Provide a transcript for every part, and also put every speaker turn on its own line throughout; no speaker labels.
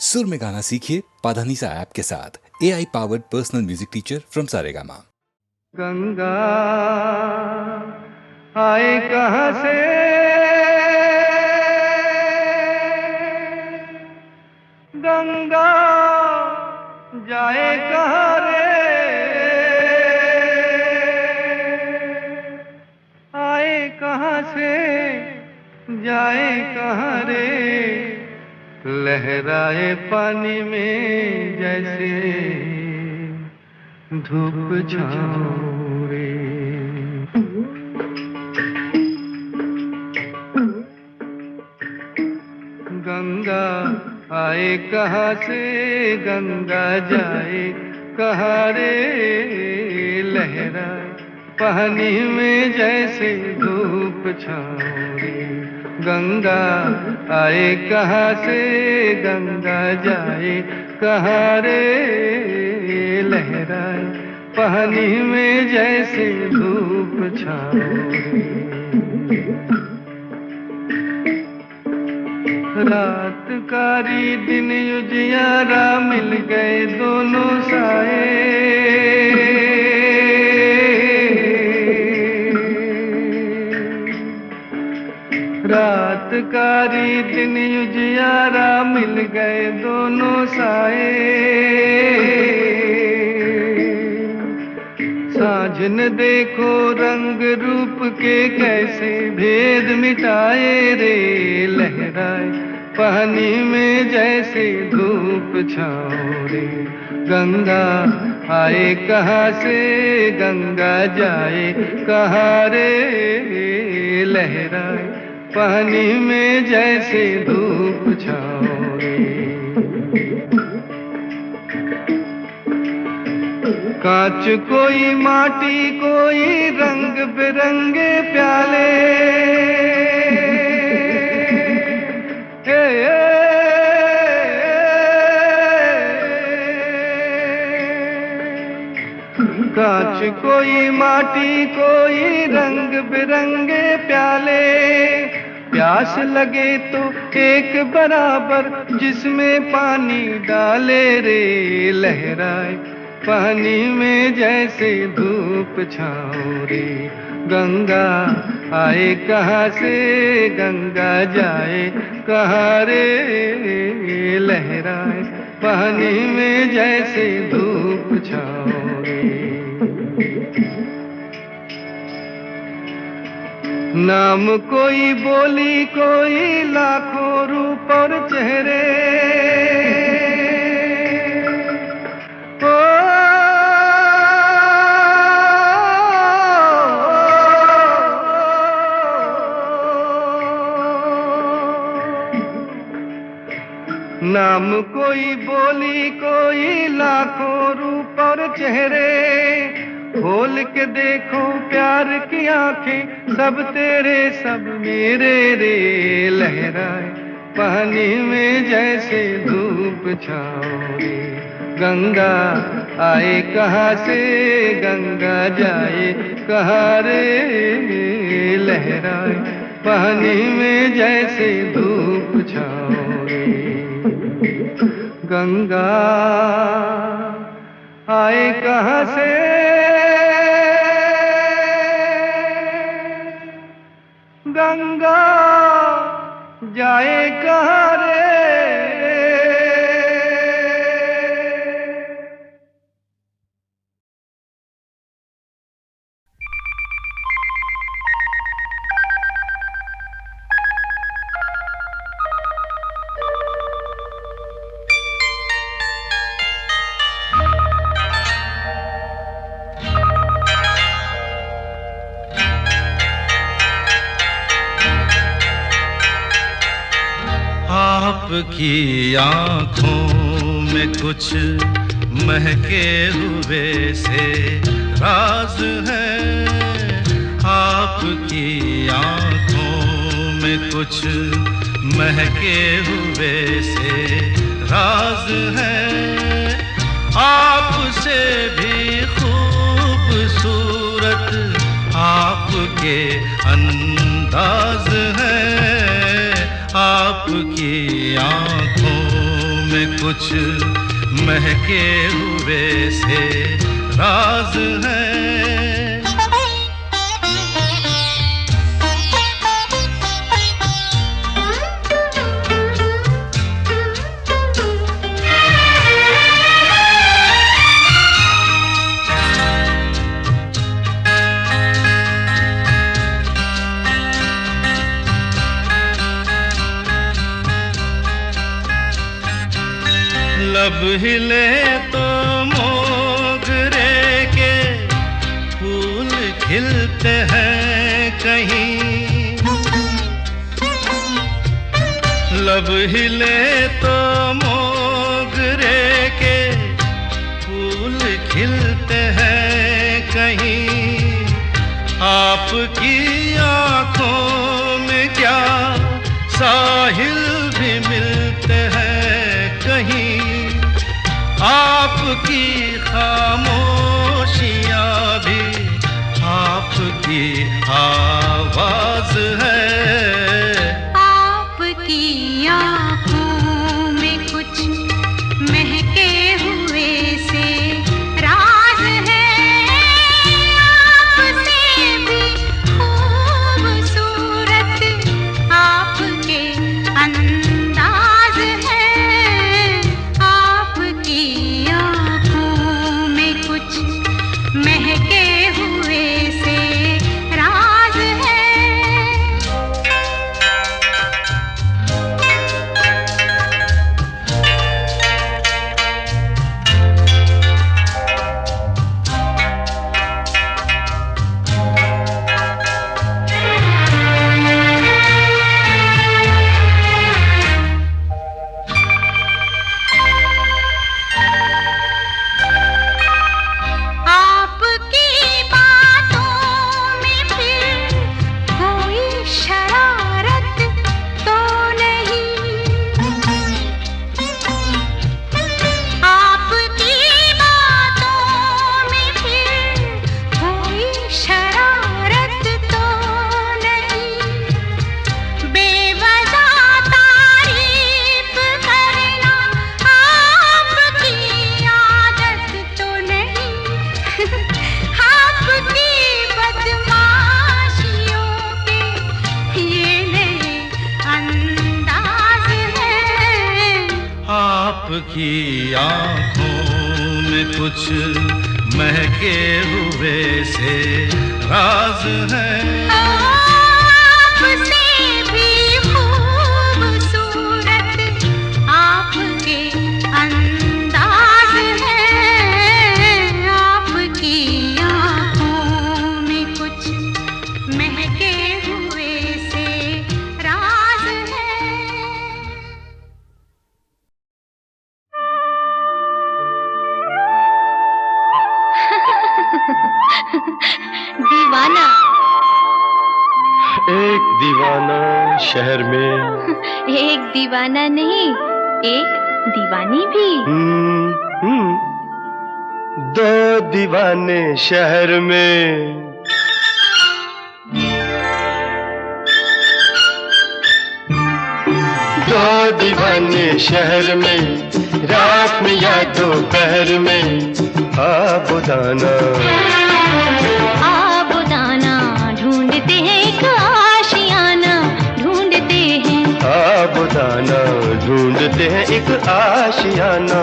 सुर में गाना सीखिए पाधानीसा ऐप के साथ। AI powered personal music teacher from Saregama.
Ganga आए कहाँ से, गंगा जाए कहाँ रे, आए कहाँ से जाए कहाँ रे, लहराए पानी में जैसे धूप छाँव रे। गंगा आए कहाँ से, गंगा जाए कहाँ रे, लहराए पानी में जैसे धूप छाँव रे। गंगा आए कहाँ से, गंगा जाए कहाँ रे, लहराए पानी में जैसे धूप छाँव रे। रात कारी दिन उजियारा मिल गए दोनों साए, रात कारी दिन उजियारा मिल गए दोनों साए। साँझ न देखो रंग रूप के कैसे भेद मिटाए रे, लहराए पानी में जैसे धूप छाँव रे। गंगा आए कहाँ से, गंगा जाए कहाँ रे, लहराए पानी में जैसे धूप छाँव रे। कांच कोई माटी कोई रंग बिरंगे प्याले, कांच कोई माटी कोई रंग बिरंगे प्याले, प्यास लगे तो एक बराबर जिसमें पानी डाले रे, लहराए पानी में जैसे धूप छाँव रे। गंगा आए कहाँ से, गंगा जाए कहाँ रे, लहराए पानी में जैसे धूप छाँव रे। नाम कोई बोली कोई लाखों रूप और चेहरे, नाम कोई बोली कोई लाखों रूप और चेहरे, खोल के देखो प्यार की आंखें सब तेरे सब मेरे रे, लहराए पानी में जैसे धूप छाँव रे। गंगा आए कहाँ से, गंगा जाए कहाँ रे, लहराए पानी में जैसे धूप छाँव रे। गंगा आए कहाँ से, गंगा जाए कहाँ रे।
आपकी आँखों में कुछ महके हुए से राज है, आपकी आँखों में कुछ महके हुए से राज है, आपसे भी खूबसूरत आपके अंदाज है, आपकी आँखों में कुछ महके हुए से राज है। लब हिले तो मोगरे के फूल खिलते हैं कहीं, लब हिले तो मोगरे के फूल खिलते हैं कहीं। आपकी आँखों में क्या साहिल भी मिलते हैं कहीं, आपकी खामोशियाँ भी आपकी आवाज है।
आपकी आँखों में कुछ महके हुए से राज है, आपसे भी खूबसूरत आपके अंदाज है। महके हुए से राज है।
आपकी आँखों में कुछ महके हुए से राज है।
आपसे भी खूबसूरत आपके अंदाज है। आपकी आँखों में कुछ महके हुए से राज है। दीवाना।
एक दीवाना शहर में,
एक दीवाना नहीं, एक दीवानी भी।
दो दीवाने शहर में। दो दीवाने शहर में, रात में या दोपहर में। आबुदाना
आबुदाना ढूंढते हैं एक आशियाना, ढूंढते हैं।
आबुदाना ढूंढते हैं एक आशियाना,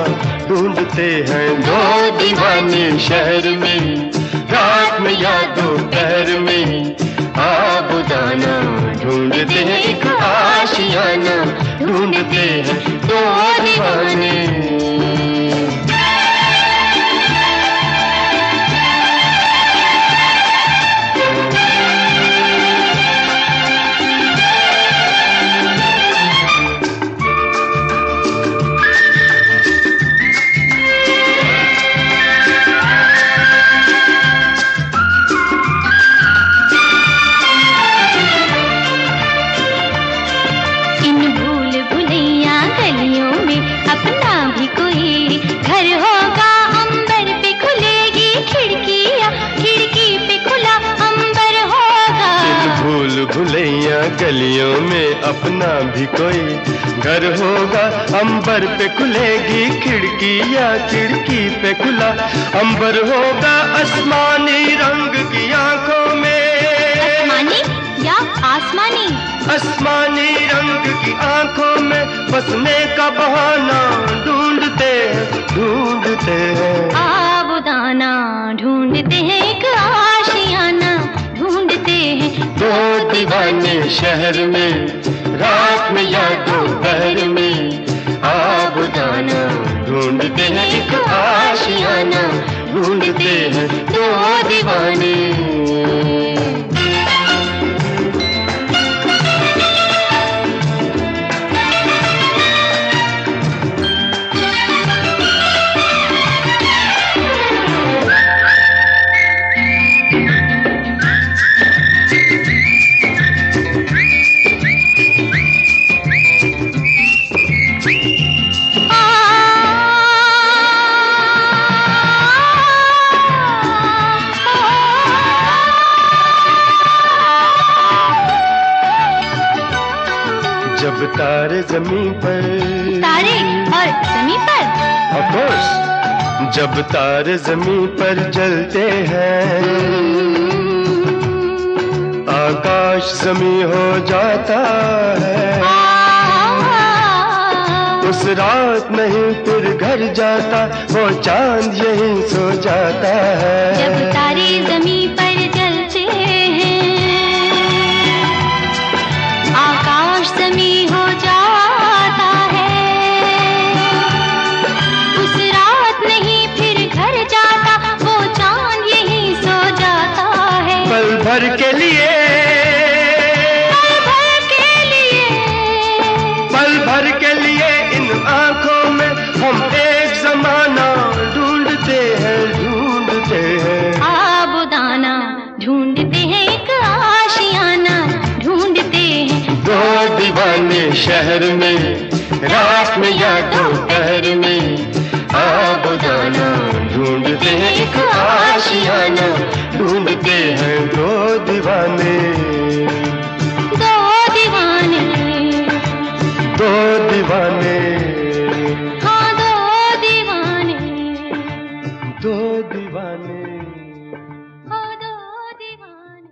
ढूंढते हैं। दो दीवाने शहर में, रात में या दोपहर में। आबुदाना ढूंढते हैं एक आशियाना, ढूंढते हैं दो दीवाने।
इन भूल भुलैया गलियों
अपना भी कोई घर होगा। अंबर पे खुलेगी खिड़की या खिड़की पे खुला अंबर होगा। आसमानी रंग की आंखों में,
आसमानी या आसमानी?
आसमानी रंग की आंखों में बसने का बहाना ढूंढते हैं।
आबुदाना ढूंढते हैं, एक आशियाना ढूंढते हैं।
दो दीवाने शहर में, रात में या दोपहर में, आबुदाना ढूंढते हैं, एक आशियाना ढूंढते हैं दो दीवाने। जब तारे जमीन पर,
तारे और जमीन पर,
ऑफ कोर्स, जब तारे जमीन पर जलते हैं, आकाश जमीन हो जाता है। उस रात नहीं फिर घर जाता, वो चांद यहीं सो जाता है।
जब तारे जमीन पर जलते हैं, आकाश जमीन हो जाता है। उस रात नहीं फिर घर जाता, वो चांद यहीं सो जाता है।
पल भर के लिए,
पल भर के लिए,
पल भर के लिए इन आंखों में हम एक जमाना ढूंढते हैं।
आबुदाना ढूंढते हैं, एक आशियाना ढूंढते हैं।
दो दीवाने शहर में, रात में या दोपहर में, आबुदाना ढूंढते हैं, एक आशियाना ढूंढते हैं दो दीवाने।
दो दीवाने,
दो दीवाने,
हाँ दो दीवाने,
दो दीवाने।
हाँ दो दीवाने।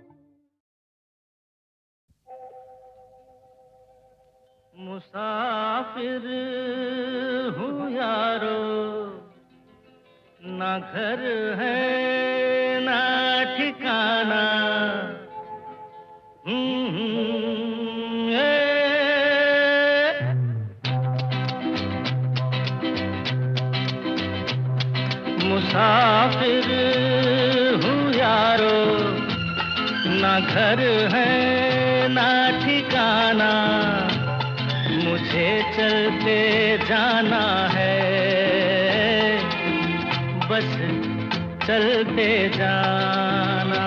मुसाफिर हूँ यारो, ना घर है ना ठिकाना। मुसाफिर हूँ यारो, ना घर है ना ठिकाना। मुझे चलते जाना है, बस चलते जाना।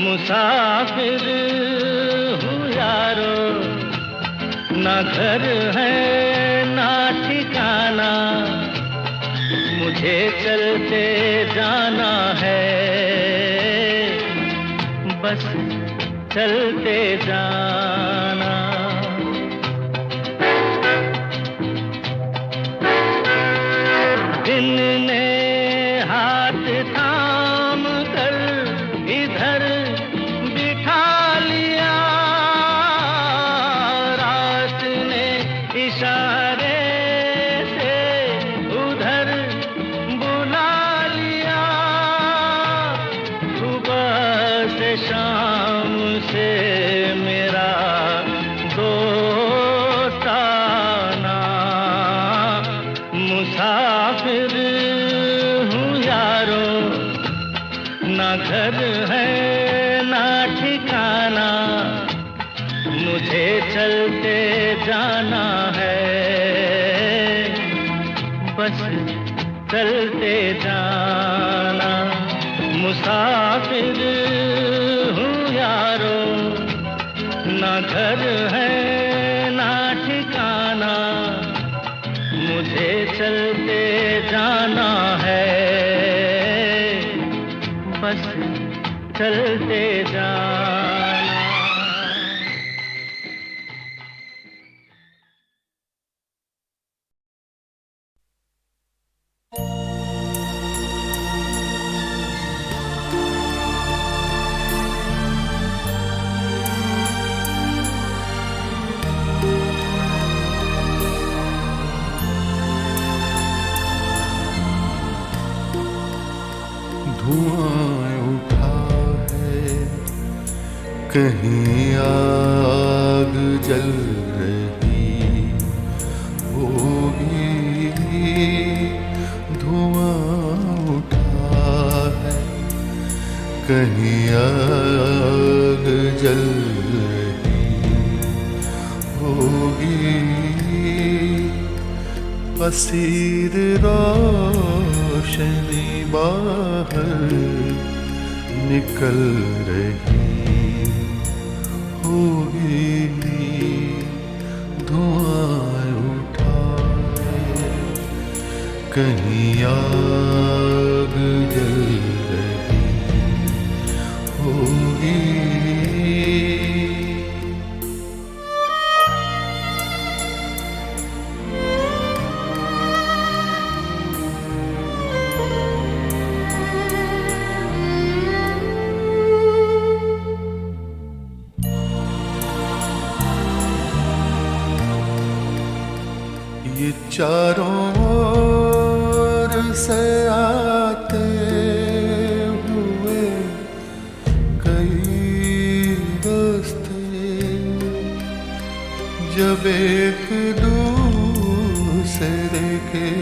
मुसाफिर हूँ यारो, ना घर है ना ठिकाना। मुझे चलते जाना है, बस चलते जाना। दिन ने हाथ थाम कर इधर बिठा लिया, रात ने इशारे से उधर बुला लिया। सुबह से शाम से मेरा दोस्ताना। मुसाफिर हूँ यारो, ना घर है ना ठिकाना, मुझे चलते जाना है, बस चलते जाना। मुसाफिर हूँ यारो, ना घर है ना ठिकाना, मुझे चलते जाना है, बस चलते जाना।
धुआं उठा है, कहीं आग जल रही होगी। धुआं उठा है, कहीं आग जल रही होगी। असीर रोशनी बाहर निकल रही होगी। धुआं उठा है, कहीं आग जल रही होगी। ये चारों ओर से आते हुए कई रास्ते, जब एक दूसरे के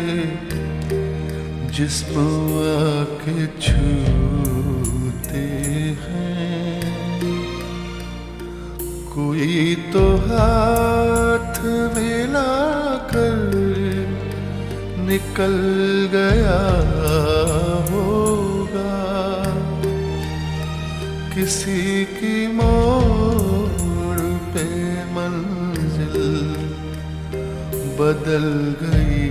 जिस्म आके छूते हैं, कोई तो हाथ मिलाकर निकल गया होगा। किसी की मोड़ पे मंजिल बदल गई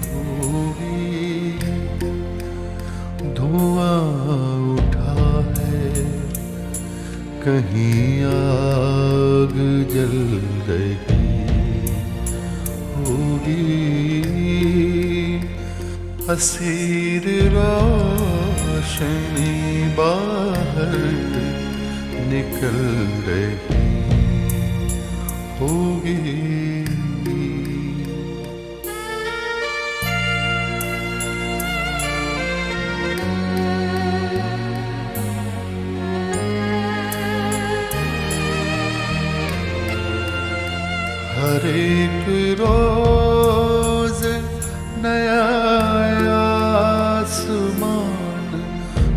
होगी। धुआं उठा है, कहीं आग जल रही होगी। असीर रोशनी बाहर निकल रही होगी। हर एक रोज नया आसमान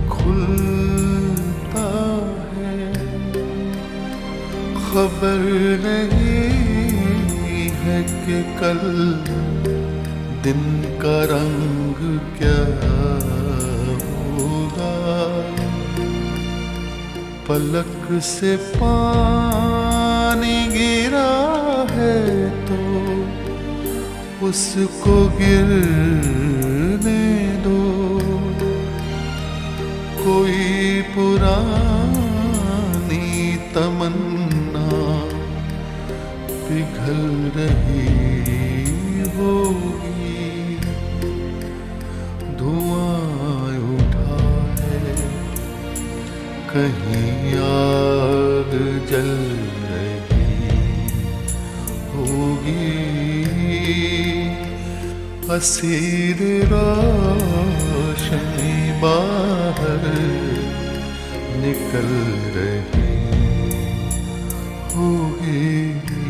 खुलता है, खबर नहीं है कि कल दिन का रंग क्या होगा। पलक से पानी गिरा है तो उसको गिरने दो। कोई पुरानी तमन्ना पिघल रही होगी। धुआं उठा है, कहीं आग जल रही होगी। असीर रोशनी बाहर निकल रही होगी।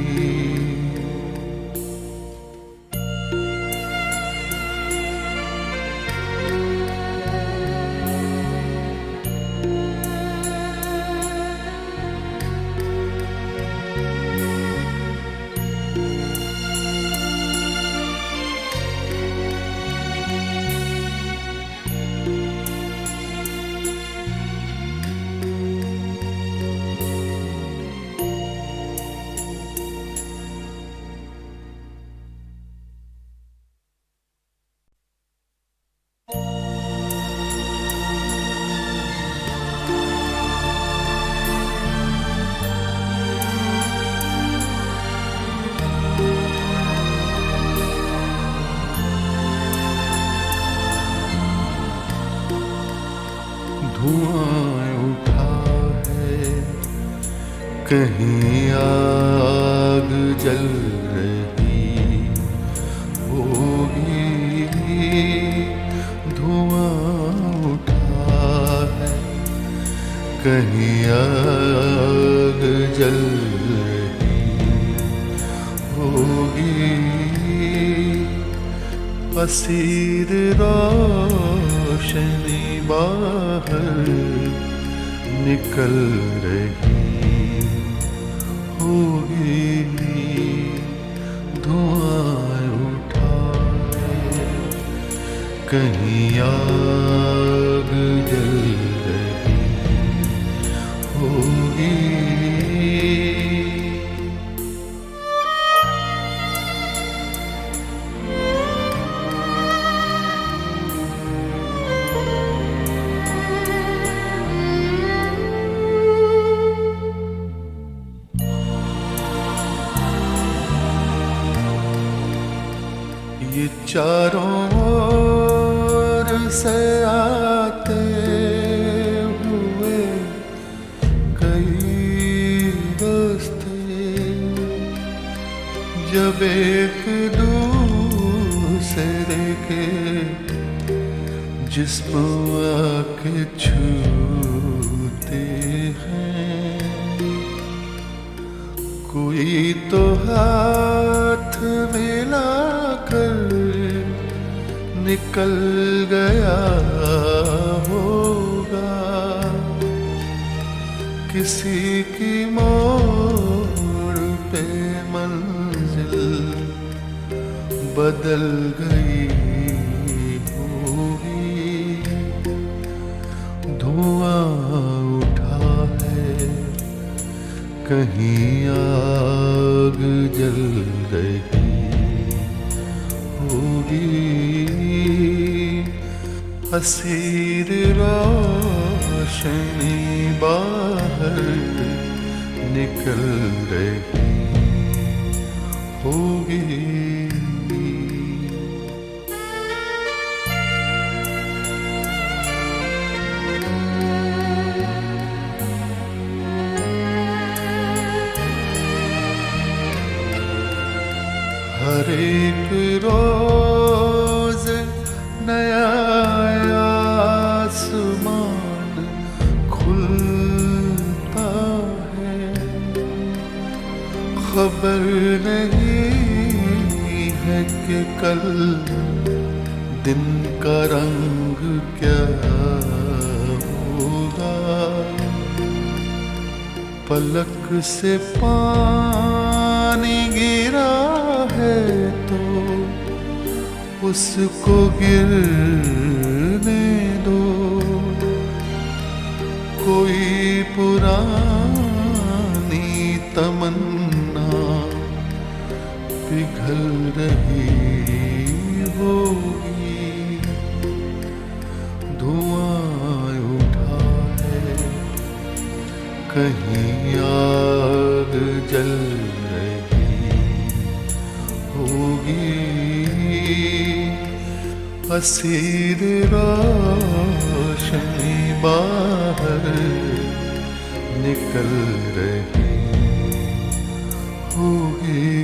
धुआं उठा है, कहीं आग जल रही होगी। धुआं उठा है, कहीं आग जल रही होगी। असीर रोशनी बाहर निकल रही होगी। धुआं उठा है, कहीं आग जल रही होगी। ये चारों ओर से आते हुए कई रास्ते, जब एक दूसरे के जिस्म आके छूते हैं, कोई तो हाथ मिलाकर निकल गया होगा। किसी की मोड़ पे मंजिल बदल गई होगी। धुआं उठा है, कहीं आग जल रही होगी। असीर रोशनी बाहर निकल रही होगी। हर एक रोज नया आसमान खुलता है, खबर नहीं है कि कल दिन का रंग क्या होगा। पलक से पानी गिरा है तो उसको गिरने दो। कोई पुरानी तमन्ना पिघल रही होगी। धुआं उठा है, कहीं आग जल रही होगी। असीर रोशनी बाहर निकल रही होगी।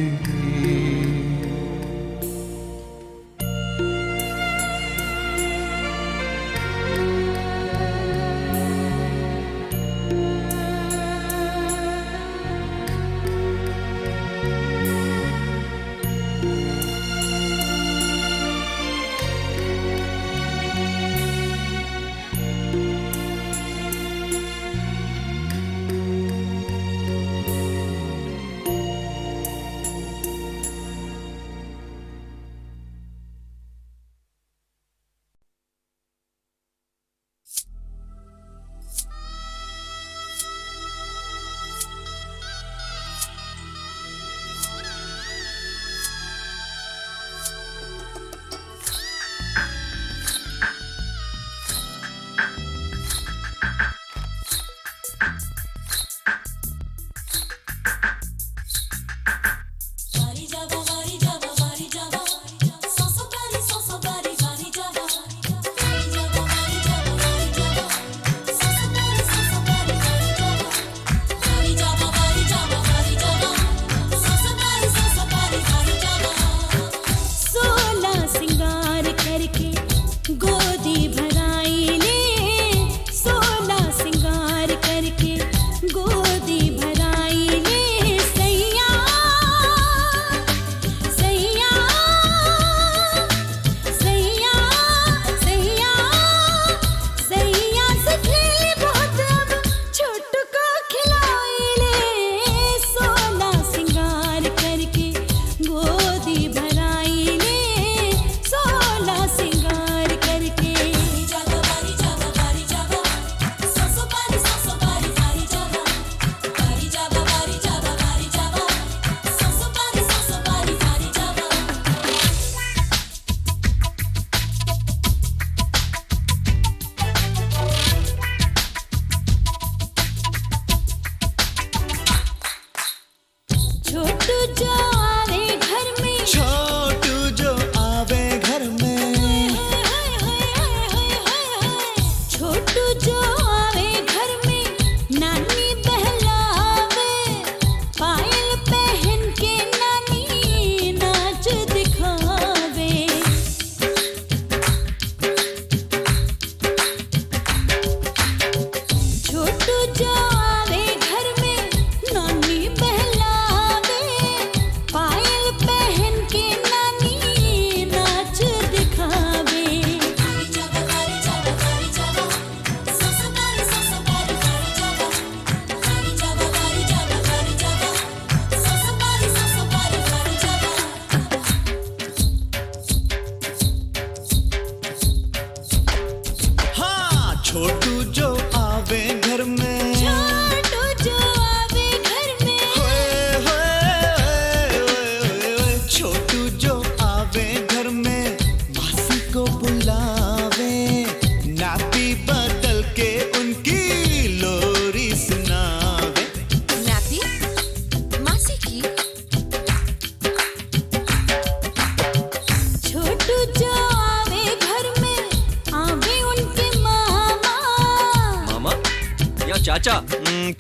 चाचा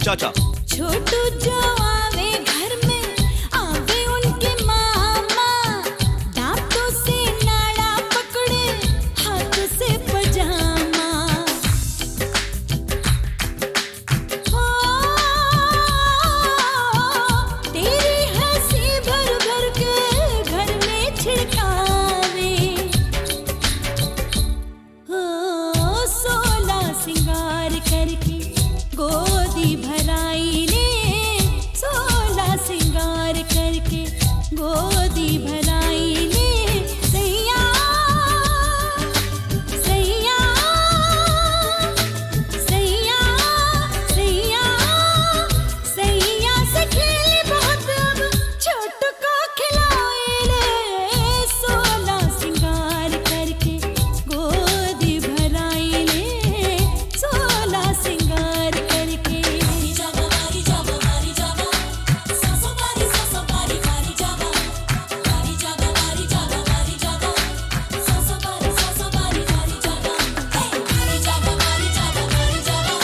चाचा।
छोटू जो आवे घर में आवे उनके मामा, दांतों से नाड़ा पकड़े हाथ से पजामा। हो तेरी हंसी भर भर के घर में छिड़कावे। हो 16 सिंगार करके गोदी भराई ने, 16 सिंगार करके गोदी भराई ने। सैया सैया सैया सैया सैया से खेली बहुत अब छोटू को खिलाए ले। 16 सिंगार करके गोदी भराई ने, 16 सिंगार करके। जावा मारी जावा मारी जावा, सासो बारी बारी जावा, मारी जावा मारी जावा मारी जावा, सासो बारी बारी जावा। मारी जावा मारी जावा मारी जावा,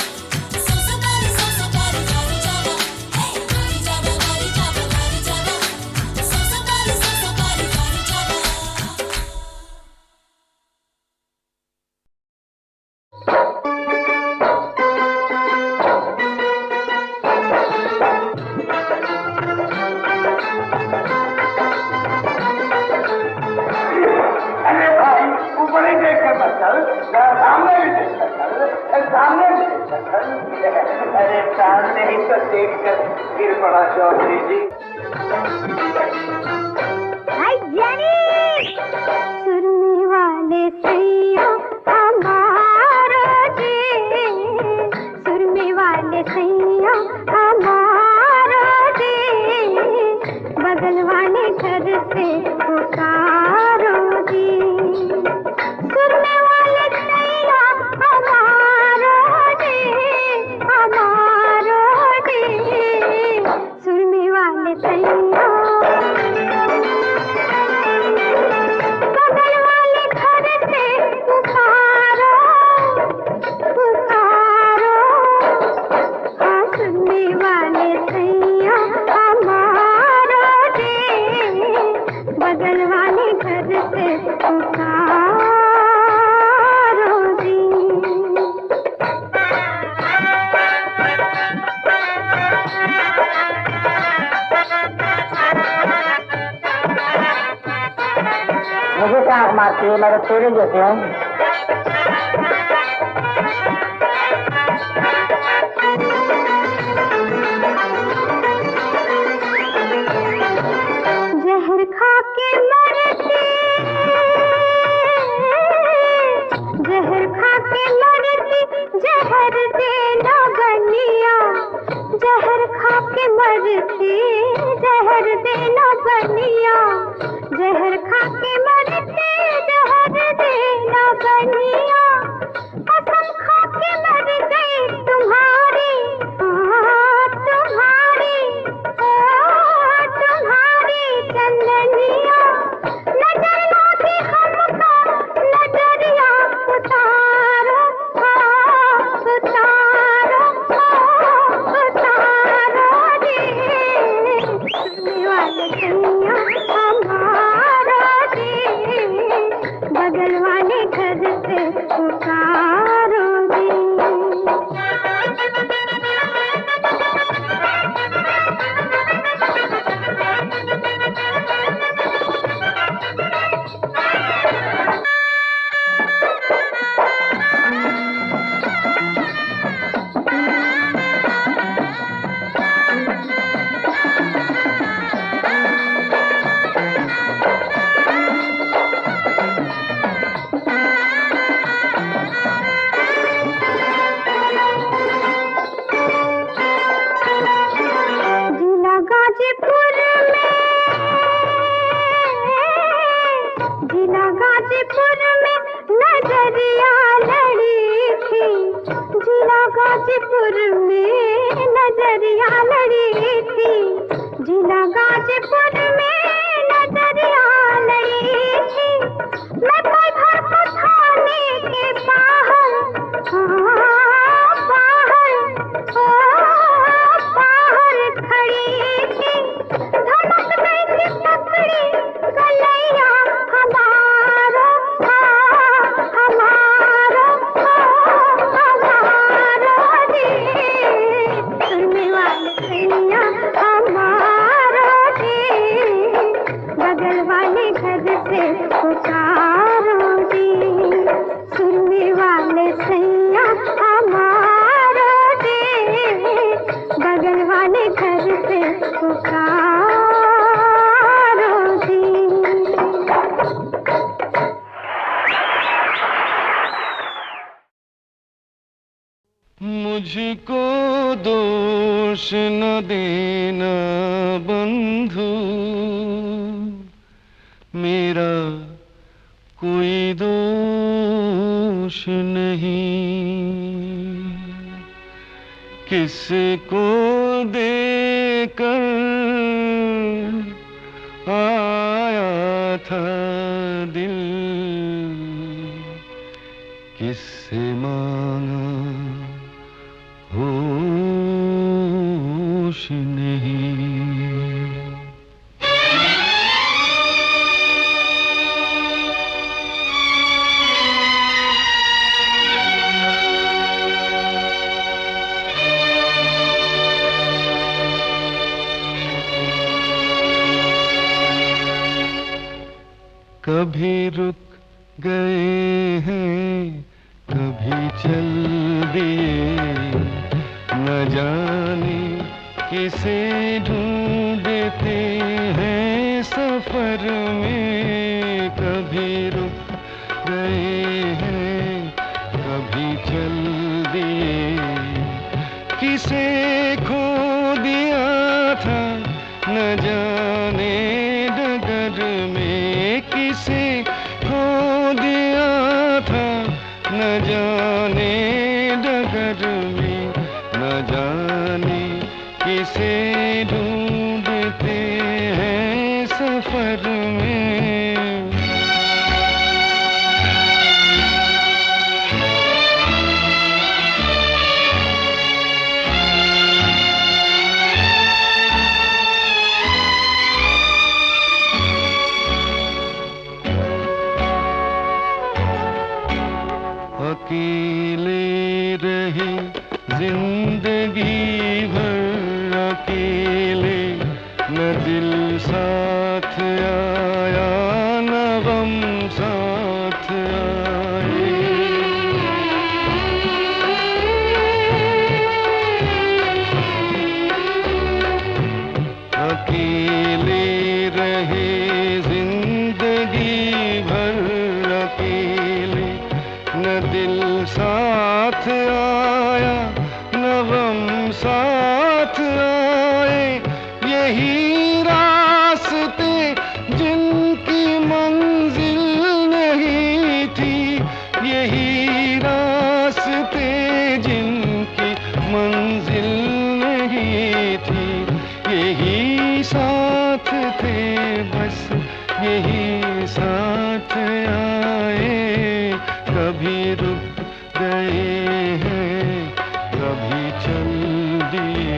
सासो बारी बारी जावा। मारी जावा मारी जावा मारी जावा, सासो बारी बारी जावा।
अरे भाई ऊपर ही देख कर मत चल, सामने भी देख कर चल, सामने भी देख कर चल। अरे सामने ही तो देख कर गिर पड़ा चौधरी जी।
सुरने वाले सैया हमारा जी, सुरने वाले सैया हमारा जी, बगल वाले घर से पुकारो जी। सुरने वाले सैया हमारा जी, हमारा जी, सुरने वाले सैया बगल वाले घर से पुकारो पुकारो। हाँ सुनने वाले सैया हमारा जी, बगल वाले घर से पुकारो जी।
मुझे क्या आँख मारती है, मैं तो तेरे जैसे हूँ।
जहर खा के मरती, जहर खा के मरती, जहर देना बनिया, जहर खा के मरती, जहर देना बनिया, जहर खा के मरती, जहर देना बनिया। कसम खा के मर गई तुम्हारी, तुम्हारी, तुम्हारी चंदनिया। नजर लाती हमको नजरिया उतारो, उतारो, उतारो जी। सुनने वाले सैया हमारा जी,
बगल वाले घर से पुकारो जी, सुनने वाले सैया हमारो जी, बगल वाले घर से पुकारो जी।
मुझको दोष न देना बंधु, मेरा कोई दोष नहीं, किसको देकर आया था दिल, किससे मांगा होश नहीं। कभी रुक गए हैं, कभी चल दिए, न जाने किसे ढूंढते हैं सफर में। कभी रुक गए हैं, कभी चल दिए, किसे खो दिया था न जाने डगर में, किसे खो दिया था न जाने डगर में, न जाने किसे ढूंढते हैं सफर में। अकेले रहे जिंदगी भर, अकेले न दिल साथ आया न गम साथ आए। अकेले रहे जिंदगी भर, अकेले न दिल साथ आया न गम साथ आए। यही रास्ते जिनकी मंजिल नहीं थी, यही रास्ते जिनकी मंजिल नहीं थी, यही साथ थे बस यही साथ आए। कभी रुक गए हैं, कभी चल दिए।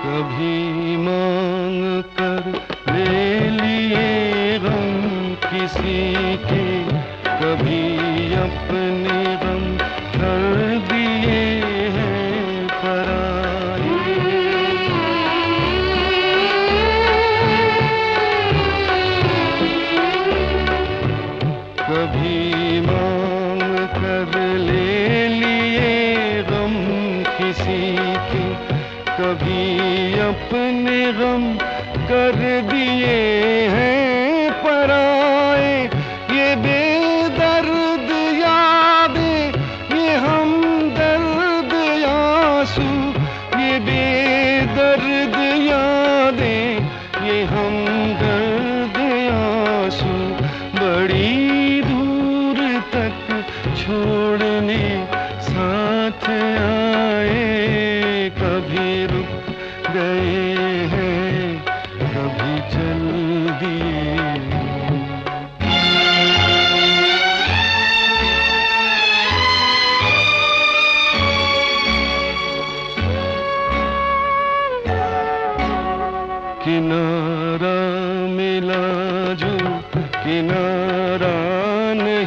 कभी मांग कर ले लिए गम किसी के, कभी अपने गम कर दिए हैं पराए। कभी मांग कर ले लिए गम किसी के, कभी अपने गम कर दिए हैं पराए। ये बेदर्द यादें, ये हमदर्द आंसू, ये बेदर्द यादें, ये हमदर्द आंसू, बड़ी दूर तक छोड़ने साथ आए। कभी रुक गए हैं, कभी चल दिए।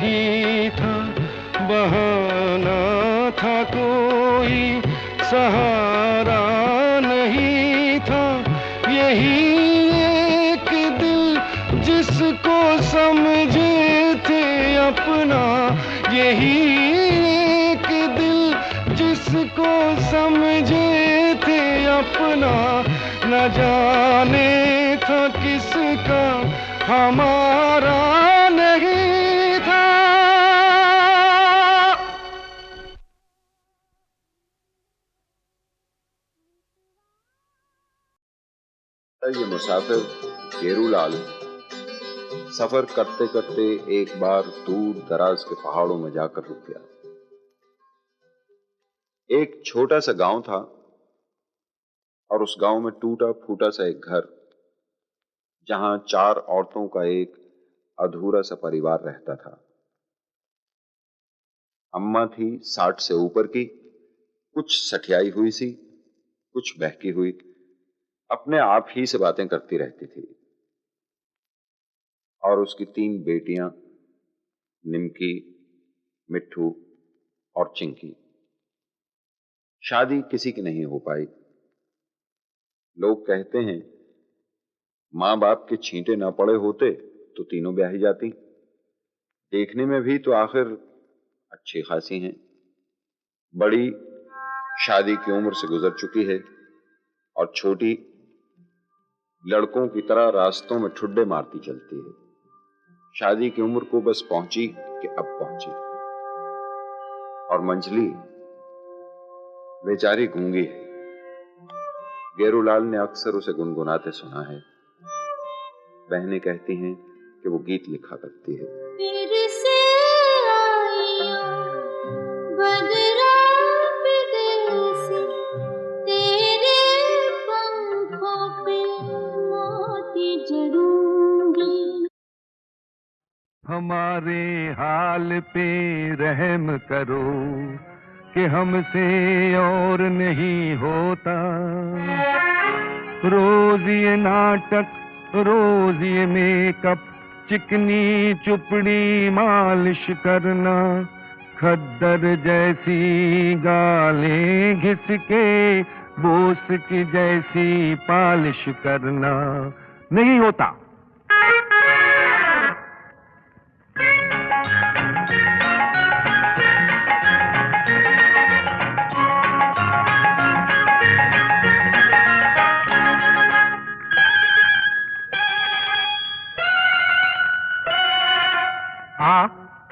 नहीं था, बहाना था कोई, सहारा नहीं था। यही एक दिल जिसको समझे थे अपना, यही एक दिल जिसको समझे थे अपना, न जाने था किसका हमारा नहीं था।
ये मुसाफिर गेरूलाल सफर करते करते एक बार दूर दराज के पहाड़ों में जाकर रुक गया। एक छोटा सा गांव था और उस गांव में टूटा फूटा सा एक घर, जहां 4 औरतों का एक अधूरा सा परिवार रहता था। अम्मा थी 60 से ऊपर की, कुछ सठियाई हुई सी, कुछ बहकी हुई, अपने आप ही से बातें करती रहती थी। और उसकी 3 बेटियां, निमकी, मिट्ठू और चिंकी। शादी किसी की नहीं हो पाई। लोग कहते हैं मां बाप के छींटे ना पड़े होते तो तीनों ब्याही जाती। देखने में भी तो आखिर अच्छी खासी हैं। बड़ी शादी की उम्र से गुजर चुकी है और छोटी लड़कों की तरह रास्तों में ठुड्डे मारती चलती है। शादी की उम्र को बस पहुंची कि अब पहुंची। और मंझली बेचारी गूंगी है। गेरूलाल ने अक्सर उसे गुनगुनाते सुना है। बहनें कहती हैं कि वो गीत लिखा करती है।
फिर से आइयो बदरा विदेसी, तेरे पंखों पे मोती जड़ूंगी।
हमारे हाल पे रहम करो कि हमसे और नहीं होता। रोज ये नाटक, रोज ये मेकअप, चिकनी चुपड़ी मालिश करना, खद्दर जैसी गालें घिस के बोस की जैसी पालिश करना नहीं होता।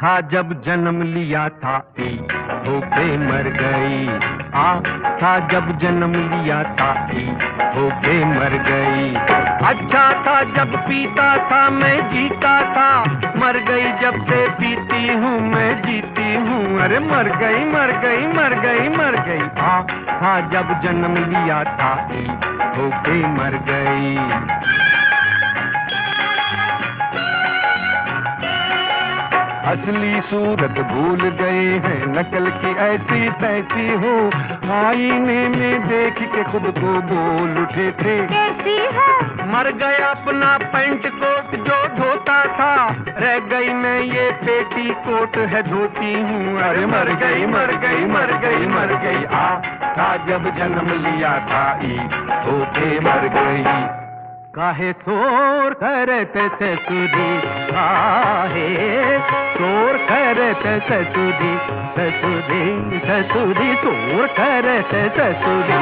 था जब जन्म लिया था होके मर गई। था जब जन्म लिया था होके मर गई। अच्छा था जब पीता था मैं जीता था, मर गई जब से पीती हूँ मैं जीती हूँ। अरे मर गई मर गई मर गई मर गई। था जब जन्म लिया था होके मर गई। असली सूरत भूल गए हैं, नकल की ऐसी तैसी हो। आईने में देख के खुद को बोल उठे थे कैसी है। मर गया अपना पैंट कोट जो धोता था, रह गई मैं ये पेटी कोट है धोती हूँ। अरे मर गई मर गई मर गई मर गई। था जब जन्म लिया था होके मर गई। काहे शोर करते ससुरी, काहे शोर करते ससुरी, ससुरी ससुरी शोर करते ससुरी।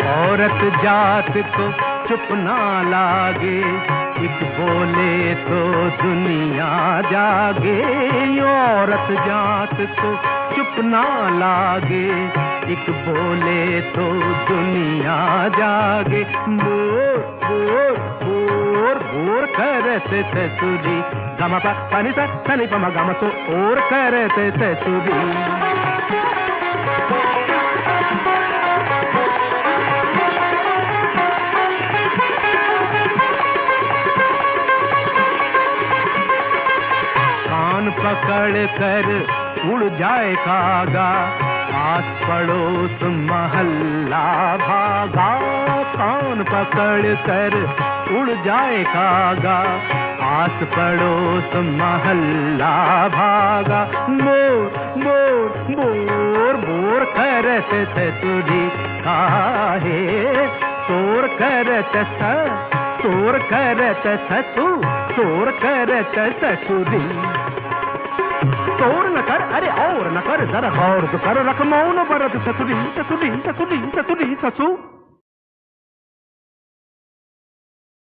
औरत जात को चुप ना लागे, एक बोले तो दुनिया जागे। औरत जात को चुप ना लागे, एक बोले तो दुनिया जागे। बोर बोर बोर बोर करते ससुरी, गमा पा पानी सा सनी पमा गमा तो और करते ससुरी। पकड़ कर उड़ जाए कागा,
आस पड़ोस महल्ला भागा, कौन पकड़ कर उड़ जाए कागा। आस पड़ोस महल्ला भागा, मोर मोर मोर मोर करत ससुरी काहे, शोर करत शोर करत शोर करत ससुरी। शोर न कर, अरे और न कर, जरा गौर तो कर, रख मौन बरत ससुरी ससुरी ससुरी ससुरी ससु।